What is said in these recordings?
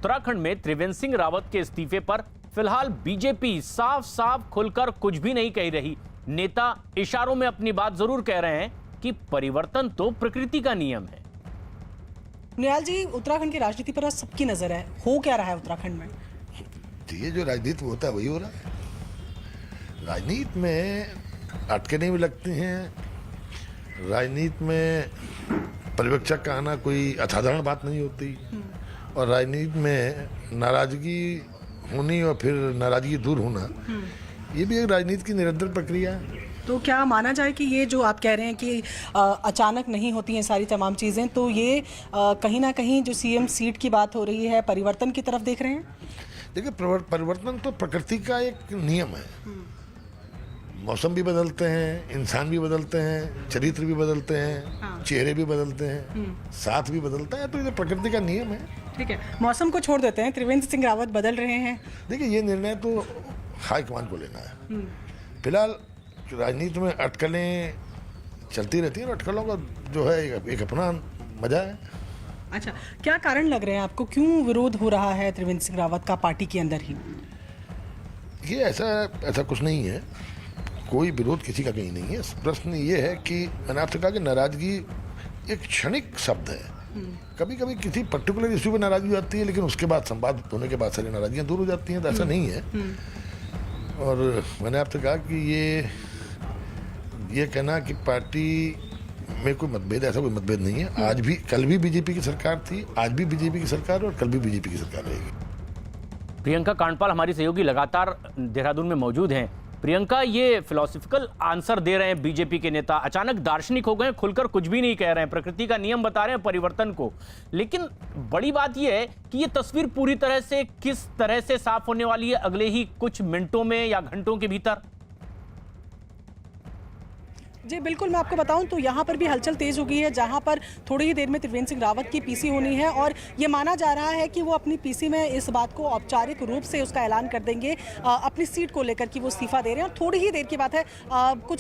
उत्तराखंड में त्रिवेंद्र सिंह रावत के इस्तीफे पर फिलहाल बीजेपी साफ साफ खुलकर कुछ भी नहीं कह रही। नेता इशारों में अपनी बात जरूर कह रहे हैं कि परिवर्तन तो प्रकृति का नियम है। निहाल जी, उत्तराखंड की राजनीति पर आज सबकी नजर है, हो क्या रहा है उत्तराखंड में? ये जो राजनीति में होता है वही हो रहा है। राजनीति में अटकनें भी लगती हैं। राजनीति में पर्यवेक्षक का आना कोई असाधारण बात नहीं होती, और राजनीति में नाराजगी होनी और फिर नाराजगी दूर होना, ये भी एक राजनीति की निरंतर प्रक्रिया है। तो क्या माना जाए कि ये जो आप कह रहे हैं कि अचानक नहीं होती हैं सारी तमाम चीज़ें, तो ये कहीं ना कहीं जो सीएम सीट की बात हो रही है, परिवर्तन की तरफ देख रहे हैं? देखिए, परिवर्तन तो प्रकृति का एक नियम है। मौसम भी बदलते हैं, इंसान भी बदलते हैं, चरित्र भी बदलते हैं, चेहरे भी बदलते हैं, साथ भी बदलता है, तो ये प्रकृति का नियम है। ठीक है, मौसम को छोड़ देते हैं, त्रिवेंद्र सिंह रावत बदल रहे हैं। देखिए, ये निर्णय तो हाईकमान को लेना है। फिलहाल राजनीति में अटकलें चलती रहती हैं, और अटकलों का जो है एक अपना मजा है। अच्छा, क्या कारण लग रहे हैं आपको, क्यों विरोध हो रहा है त्रिवेंद्र सिंह रावत का पार्टी के अंदर ही? ये ऐसा कुछ नहीं है, कोई विरोध किसी का कहीं नहीं है। प्रश्न ये है कि मैंने आपसे कहा कि नाराजगी एक क्षणिक शब्द है। कभी कभी किसी पर्टिकुलर इश्यू पे नाराजगी आती है, लेकिन उसके बाद संवाद होने के बाद सारी नाराजगियां दूर हो जाती हैं, तो ऐसा नहीं है। और मैंने आपसे कहा कि ये कहना कि पार्टी में कोई मतभेद, ऐसा कोई मतभेद नहीं है। आज भी, कल भी बीजेपी की सरकार थी, आज भी बीजेपी की सरकार, और कल भी बीजेपी की सरकार रहेगी। प्रियंका कांडपाल हमारी सहयोगी लगातार देहरादून में मौजूद हैं। प्रियंका, ये फिलोसफिकल आंसर दे रहे हैं बीजेपी के नेता, अचानक दार्शनिक हो गए, खुलकर कुछ भी नहीं कह रहे हैं, प्रकृति का नियम बता रहे हैं परिवर्तन को। लेकिन बड़ी बात यह है कि ये तस्वीर पूरी तरह से किस तरह से साफ होने वाली है अगले ही कुछ मिनटों में या घंटों के भीतर? जी बिल्कुल, मैं आपको बताऊं तो यहाँ पर भी हलचल तेज हो गई है, जहाँ पर थोड़ी ही देर में त्रिवेंद्र सिंह रावत की पीसी होनी है, और ये माना जा रहा है कि वो अपनी पीसी में इस बात को औपचारिक रूप से उसका ऐलान कर देंगे अपनी सीट को लेकर कि वो इस्तीफा दे रहे हैं। और थोड़ी ही देर की बात है,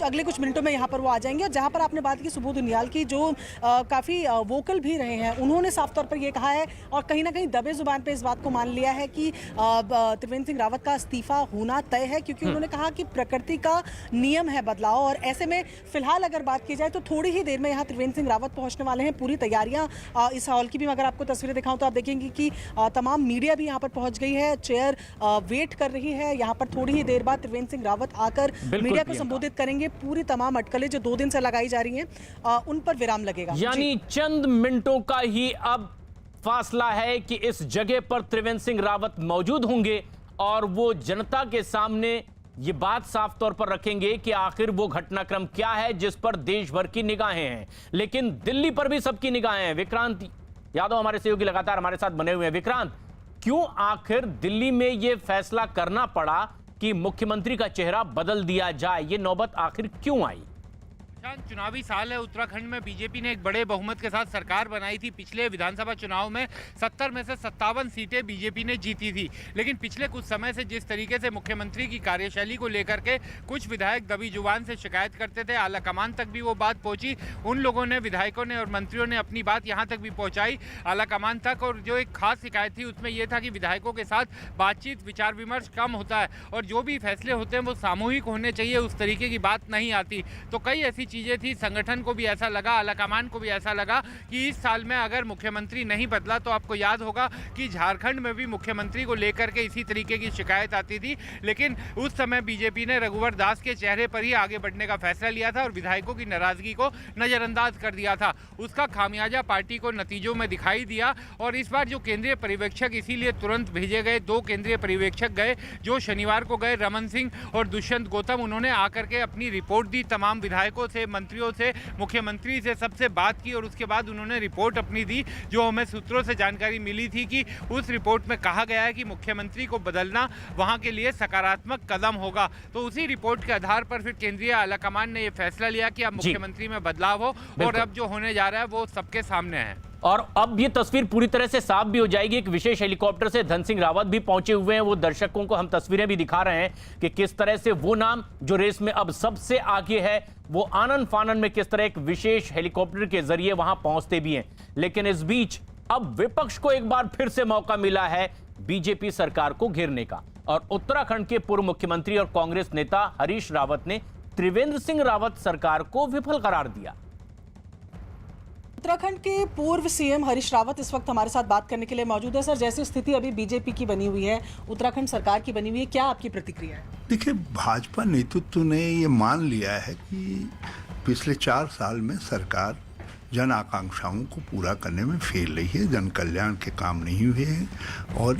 अगले कुछ मिनटों में यहाँ पर वो आ जाएंगे। और जहाँ पर आपने बात की सुबोध उनियाल की, जो काफ़ी वोकल भी रहे हैं, उन्होंने साफ तौर पर यह कहा है और कहीं ना कहीं दबे जुबान पर इस बात को मान लिया है कि त्रिवेंद्र सिंह रावत का इस्तीफा होना तय है, क्योंकि उन्होंने कहा कि प्रकृति का नियम है बदलाव। और ऐसे में फिलहाल अगर बात की जाए तो थोड़ी ही देर में यहाँ त्रिवेंद्र सिंह रावत पहुंचने वाले हैं। पूरी तैयारियां, इस हॉल की भी अगर आपको तस्वीरें दिखाऊं तो आप देखेंगे कि तमाम मीडिया भी यहाँ पर पहुंच गई है, चेयर वेट कर रही है। यहाँ पर थोड़ी ही देर बाद त्रिवेंद्र सिंह रावत आकर मीडिया को संबोधित करेंगे। पूरी तमाम अटकलें जो 2 दिन से लगाई जा रही हैं, उन पर विराम लगेगा। यानी चंद मिनटों का ही अब फासला है कि इस जगह पर त्रिवेंद्र सिंह रावत मौजूद होंगे और वो जनता के सामने ये बात साफ तौर पर रखेंगे कि आखिर वो घटनाक्रम क्या है जिस पर देश भर की निगाहें हैं। लेकिन दिल्ली पर भी सबकी निगाहें हैं। विक्रांत यादव हमारे सहयोगी लगातार हमारे साथ बने हुए हैं। विक्रांत, क्यों आखिर दिल्ली में ये फैसला करना पड़ा कि मुख्यमंत्री का चेहरा बदल दिया जाए? ये नौबत आखिर क्यों आई? चुनावी साल है, उत्तराखंड में बीजेपी ने एक बड़े बहुमत के साथ सरकार बनाई थी। पिछले विधानसभा चुनाव में 70 में से 57 सीटें बीजेपी ने जीती थी। लेकिन पिछले कुछ समय से जिस तरीके से मुख्यमंत्री की कार्यशैली को लेकर के कुछ विधायक दबी जुबान से शिकायत करते थे, आला कमान तक भी वो बात पहुंची। उन लोगों ने, विधायकों ने और मंत्रियों ने अपनी बात यहाँ तक भी पहुँचाई, आला कमान तक। और जो एक खास शिकायत थी उसमें यह था कि विधायकों के साथ बातचीत, विचार विमर्श कम होता है, और जो भी फैसले होते हैं वो सामूहिक होने चाहिए, उस तरीके की बात नहीं आती। तो कई ऐसी चीजें थी, संगठन को भी ऐसा लगा, आलाकमान को भी ऐसा लगा कि इस साल में अगर मुख्यमंत्री नहीं बदला, तो आपको याद होगा कि झारखंड में भी मुख्यमंत्री को लेकर के इसी तरीके की शिकायत आती थी। लेकिन उस समय बीजेपी ने रघुवर दास के चेहरे पर ही आगे बढ़ने का फैसला लिया था और विधायकों की नाराजगी को नजरअंदाज कर दिया था। उसका खामियाजा पार्टी को नतीजों में दिखाई दिया। और इस बार जो केंद्रीय पर्यवेक्षक इसीलिए तुरंत भेजे गए, 2 केंद्रीय पर्यवेक्षक गए जो शनिवार को गए, रमन सिंह और दुष्यंत गौतम। उन्होंने आकर के अपनी रिपोर्ट दी, तमाम विधायकों से, मंत्रियों से, मुख्यमंत्री से, सबसे बात की, और उसके बाद उन्होंने रिपोर्ट अपनी दी। जो हमें सूत्रों से जानकारी मिली थी कि उस रिपोर्ट में कहा गया है कि मुख्यमंत्री को बदलना वहां के लिए सकारात्मक कदम होगा। तो उसी रिपोर्ट के आधार पर फिर केंद्रीय आलाकमान ने यह फैसला लिया कि अब मुख्यमंत्री में बदलाव हो, और अब जो होने जा रहा है वो सबके सामने है। और अब ये तस्वीर पूरी तरह से साफ भी हो जाएगी। एक विशेष हेलीकॉप्टर से धन सिंह रावत भी पहुंचे हुए हैं। वो दर्शकों को हम तस्वीरें भी दिखा रहे हैं कि किस तरह से वो नाम जो रेस में अब सबसे आगे है, वो आनन फानन में किस तरह एक विशेष हेलीकॉप्टर के जरिए वहां पहुंचते भी हैं। लेकिन इस बीच अब विपक्ष को एक बार फिर से मौका मिला है बीजेपी सरकार को घेरने का और उत्तराखंड के पूर्व मुख्यमंत्री और कांग्रेस नेता हरीश रावत ने त्रिवेंद्र सिंह रावत सरकार को विफल करार दिया। उत्तराखंड के पूर्व सीएम हरीश रावत इस वक्त हमारे साथ बात करने के लिए मौजूद है। सर, जैसी स्थिति अभी बीजेपी की बनी हुई है, उत्तराखंड सरकार की बनी हुई है, क्या आपकी प्रतिक्रिया है? देखिए, भाजपा नेतृत्व ने ये मान लिया है कि पिछले 4 साल में सरकार जन आकांक्षाओं को पूरा करने में फेल रही है, जन कल्याण के काम नहीं हुए हैं और